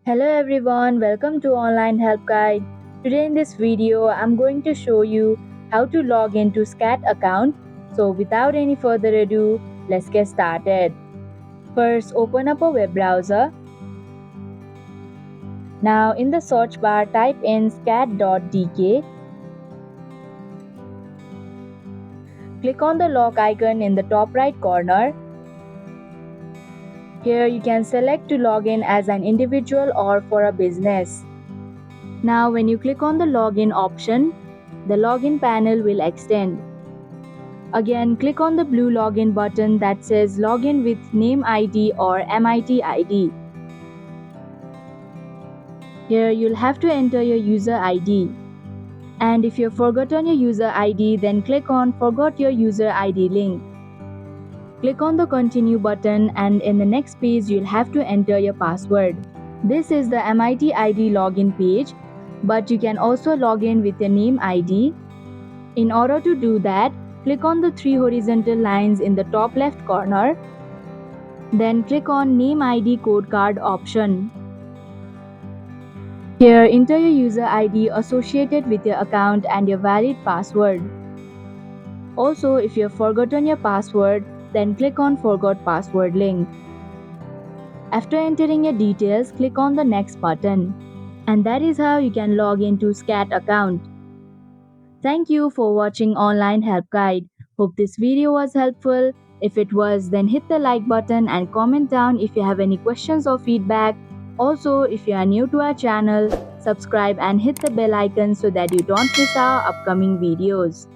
Hello everyone, welcome to Online Help Guide. Today in this video, I'm going to show you how to log into Skat account. So without any further ado, let's get started. First, open up a web browser. Now in the search bar, type in skat.dk. Click on the lock icon in the top right corner. Here you can select to log in as an individual or for a business. Now when you click on the login option, the login panel will extend. Again, click on the blue login button that says login with name ID or MIT ID. Here you'll have to enter your user ID. And if you've forgotten your user ID, then click on forgot your user ID link. Click on the continue button and in the next page you'll have to enter your password. This is the MIT ID login page, but you can also log in with your name ID. In order to do that, click on the three horizontal lines in the top left corner. Then click on Name ID Code Card option. Here, enter your user ID associated with your account and your valid password. Also, if you have forgotten your password, then click on Forgot Password link. After entering your details, click on the Next button. And that is how you can log into Skat account. Thank you for watching Online Help Guide. Hope this video was helpful. If it was, then hit the like button and comment down if you have any questions or feedback. Also, if you are new to our channel, subscribe and hit the bell icon so that you don't miss our upcoming videos.